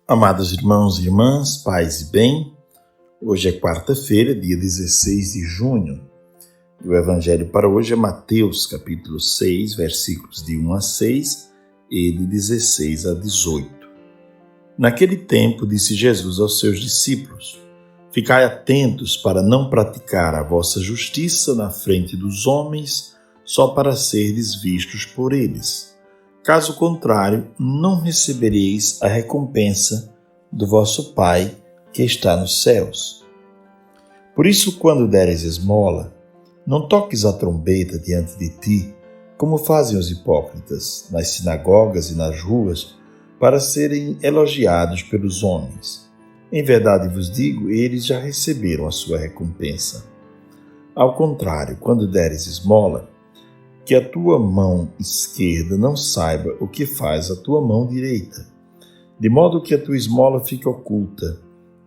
Amados irmãos e irmãs, paz e bem, hoje é quarta-feira, dia 16 de junho, e o Evangelho para hoje é Mateus, capítulo 6, versículos de 1 a 6 e de 16 a 18. Naquele tempo, disse Jesus aos seus discípulos: Ficai atentos para não praticar a vossa justiça na frente dos homens, só para serdes vistos por eles. Caso contrário, não recebereis a recompensa do vosso Pai que está nos céus. Por isso, quando deres esmola, não toques a trombeta diante de ti, como fazem os hipócritas, nas sinagogas e nas ruas, para serem elogiados pelos homens. Em verdade vos digo, eles já receberam a sua recompensa. Ao contrário, quando deres esmola, que a tua mão esquerda não saiba o que faz a tua mão direita, de modo que a tua esmola fique oculta,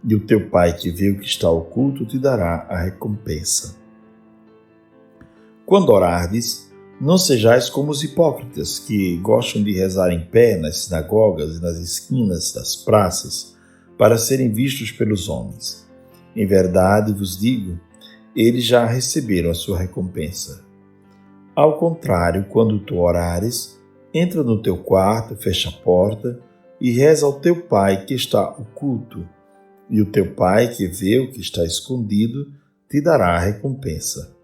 e o teu Pai que vê o que está oculto te dará a recompensa. Quando orardes, não sejais como os hipócritas, que gostam de rezar em pé nas sinagogas e nas esquinas das praças, para serem vistos pelos homens. Em verdade vos digo, eles já receberam a sua recompensa. Ao contrário, quando tu orares, entra no teu quarto, fecha a porta e reza ao teu Pai que está oculto, e o teu Pai que vê o que está escondido te dará a recompensa.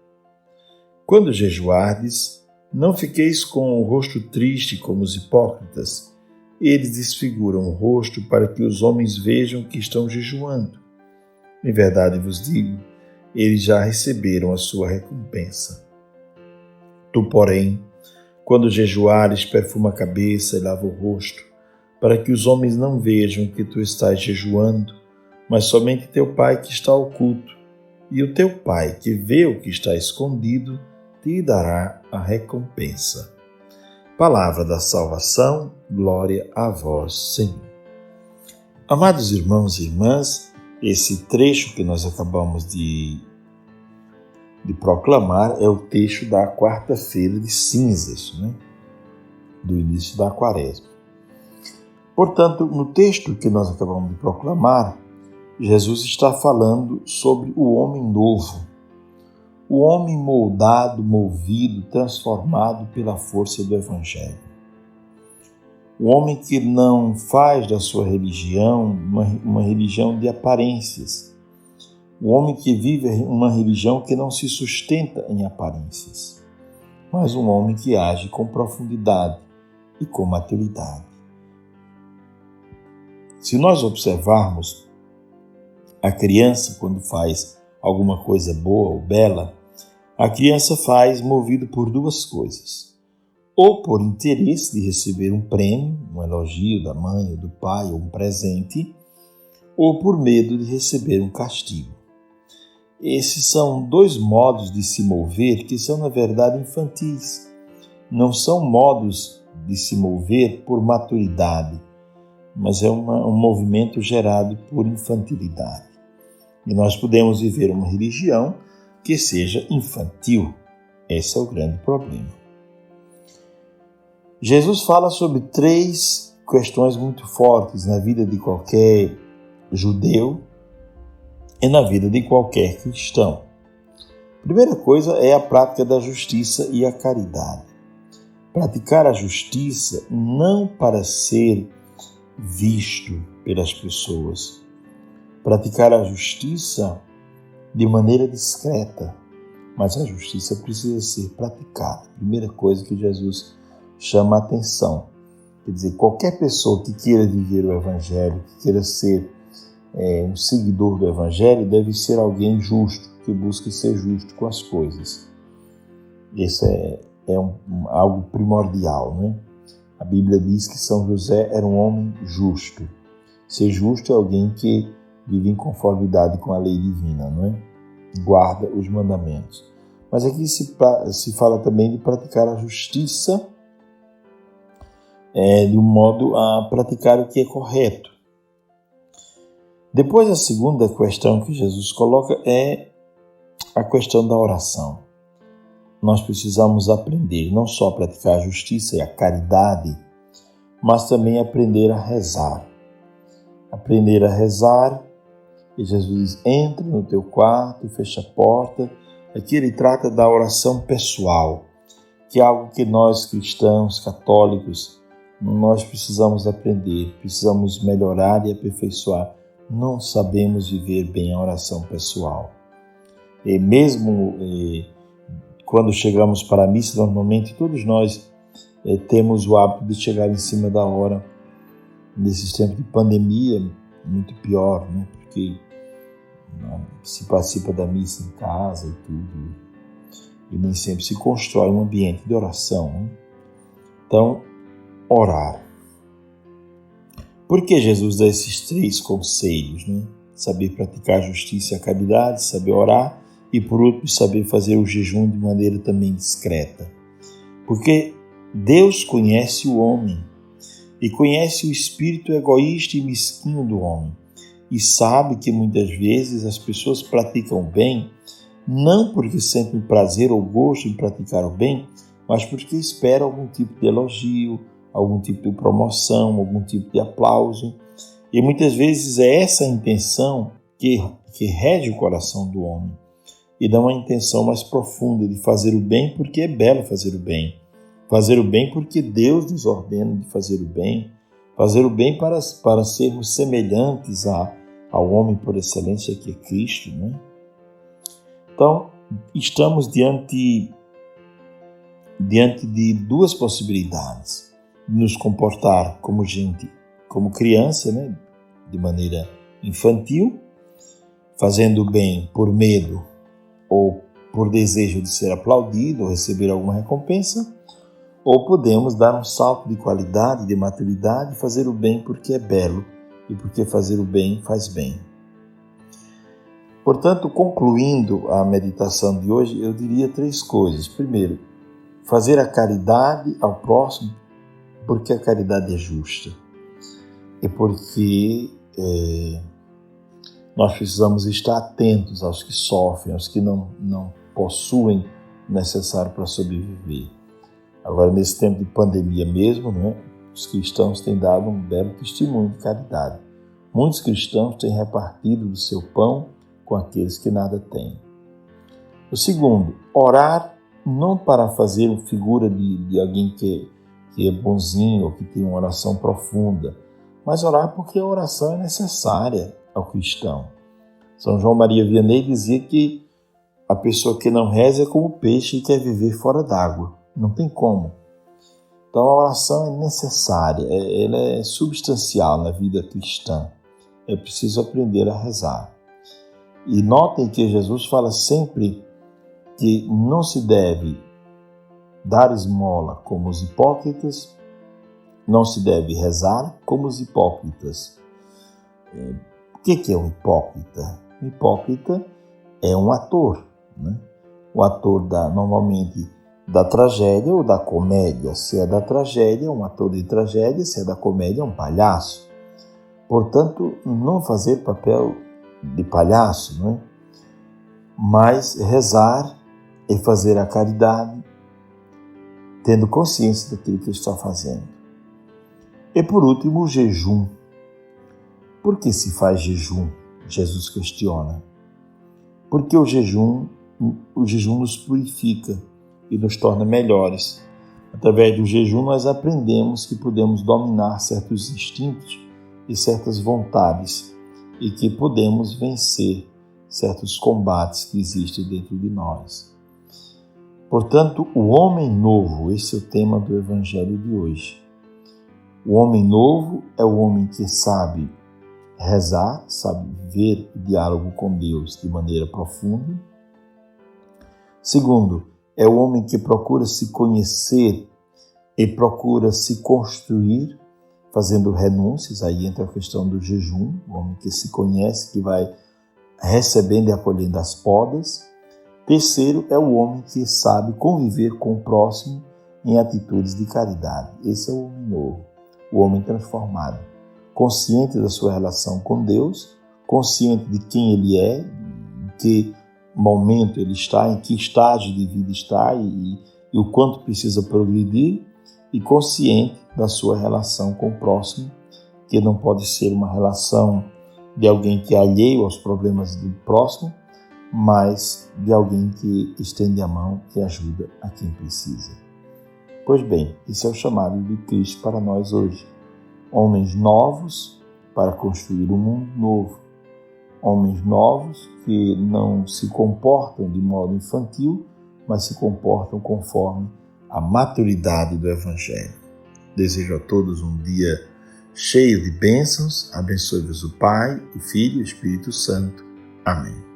Quando jejuardes, não fiqueis com o rosto triste como os hipócritas. Eles desfiguram o rosto para que os homens vejam que estão jejuando. Em verdade vos digo, eles já receberam a sua recompensa. Tu, porém, quando jejuares, perfuma a cabeça e lava o rosto, para que os homens não vejam que tu estás jejuando, mas somente teu Pai que está oculto, e o teu Pai que vê o que está escondido te dará a recompensa. Palavra da salvação, glória a vós, Senhor. Amados irmãos e irmãs, esse trecho que nós acabamos de proclamar é o texto da quarta-feira de cinzas, do início da quaresma. Portanto, no texto que nós acabamos de proclamar, Jesus está falando sobre o homem novo, o homem moldado, movido, transformado pela força do Evangelho. O homem que não faz da sua religião uma religião de aparências, o homem que vive uma religião que não se sustenta em aparências, mas um homem que age com profundidade e com maturidade. Se nós observarmos a criança quando faz alguma coisa boa ou bela, a criança faz movido por duas coisas: ou por interesse de receber um prêmio, um elogio da mãe ou do pai ou um presente, ou por medo de receber um castigo. Esses são dois modos de se mover que são, na verdade, infantis. Não são modos de se mover por maturidade, mas é um movimento gerado por infantilidade. E nós podemos viver uma religião que seja infantil. Esse é o grande problema. Jesus fala sobre três questões muito fortes na vida de qualquer judeu e na vida de qualquer cristão. A primeira coisa é a prática da justiça e a caridade. Praticar a justiça não para ser visto pelas pessoas. Praticar a justiça de maneira discreta, mas a justiça precisa ser praticada. Primeira coisa que Jesus chama a atenção. Quer dizer, qualquer pessoa que queira viver o Evangelho, que queira ser um seguidor do Evangelho, deve ser alguém justo, que busque ser justo com as coisas. Isso é algo primordial, A Bíblia diz que São José era um homem justo. Ser justo é alguém que vive em conformidade com a lei divina, Guarda os mandamentos. Mas aqui se fala também de praticar a justiça de um modo a praticar o que é correto. Depois, a segunda questão que Jesus coloca é a questão da oração. Nós precisamos aprender não só a praticar a justiça e a caridade, mas também aprender a rezar. aprender a rezar. E Jesus diz, entra no teu quarto, fecha a porta. Aqui ele trata da oração pessoal, que é algo que nós cristãos, católicos, nós precisamos aprender, precisamos melhorar e aperfeiçoar. Não sabemos viver bem a oração pessoal. E mesmo quando chegamos para a missa, normalmente todos nós temos o hábito de chegar em cima da hora. Nesses tempos de pandemia, muito pior, né? Porque se participa da missa em casa e tudo, e nem sempre se constrói um ambiente de oração, né? Então, orar. Por que Jesus dá esses 3 conselhos, né? Saber praticar a justiça e a caridade, saber orar e, por último, saber fazer o jejum de maneira também discreta. Porque Deus conhece o homem e conhece o espírito egoísta e mesquinho do homem e sabe que muitas vezes as pessoas praticam o bem não porque sentem prazer ou gosto em praticar o bem, mas porque esperam algum tipo de elogio, algum tipo de promoção, algum tipo de aplauso. E muitas vezes é essa a intenção que rege o coração do homem e dá uma intenção mais profunda de fazer o bem porque é belo fazer o bem. Fazer o bem porque Deus nos ordena de fazer o bem. Fazer o bem para sermos semelhantes ao homem por excelência que é Cristo, né? Então, estamos diante de 2 possibilidades. Nos comportar como criança, né? De maneira infantil, fazendo o bem por medo ou por desejo de ser aplaudido ou receber alguma recompensa, ou podemos dar um salto de qualidade, de maturidade e fazer o bem porque é belo e porque fazer o bem faz bem. Portanto, concluindo a meditação de hoje, eu diria 3 coisas. Primeiro, fazer a caridade ao próximo porque a caridade é justa e porque nós precisamos estar atentos aos que sofrem, aos que não possuem o necessário para sobreviver. Agora, nesse tempo de pandemia mesmo, né, os cristãos têm dado um belo testemunho de caridade. Muitos cristãos têm repartido do seu pão com aqueles que nada têm. O segundo, orar não para fazer uma figura de alguém que é bonzinho ou que tem uma oração profunda, mas orar porque a oração é necessária ao cristão. São João Maria Vianney dizia que a pessoa que não reza é como o peixe que quer viver fora d'água. Não tem como. Então a oração é necessária, ela é substancial na vida cristã. É preciso aprender a rezar. E notem que Jesus fala sempre que não se deve dar esmola como os hipócritas, não se deve rezar como os hipócritas. O que é um hipócrita? Um hipócrita é um ator, né? O ator normalmente da tragédia ou da comédia. Se é da tragédia, é um ator de tragédia, se é da comédia, é um palhaço. Portanto, não fazer papel de palhaço, não é? Mas rezar e fazer a caridade, tendo consciência daquilo que está fazendo. E por último, o jejum. Por que se faz jejum? Jesus questiona. Porque o jejum nos purifica e nos torna melhores. Através do jejum nós aprendemos que podemos dominar certos instintos e certas vontades e que podemos vencer certos combates que existem dentro de nós. Portanto, o homem novo, esse é o tema do Evangelho de hoje. O homem novo é o homem que sabe rezar, sabe viver o diálogo com Deus de maneira profunda. Segundo, é o homem que procura se conhecer e procura se construir, fazendo renúncias. Aí entra a questão do jejum, o homem que se conhece, que vai recebendo e acolhendo as podas. Terceiro, é o homem que sabe conviver com o próximo em atitudes de caridade. Esse é o homem novo, o homem transformado, consciente da sua relação com Deus, consciente de quem ele é, em que momento ele está, em que estágio de vida está e o quanto precisa progredir, e consciente da sua relação com o próximo, que não pode ser uma relação de alguém que é alheio aos problemas do próximo, mas de alguém que estende a mão e ajuda a quem precisa. Pois bem, esse é o chamado de Cristo para nós hoje. Homens novos para construir um mundo novo. Homens novos que não se comportam de modo infantil, mas se comportam conforme a maturidade do Evangelho. Desejo a todos um dia cheio de bênçãos. Abençoe-vos o Pai, o Filho e o Espírito Santo. Amém.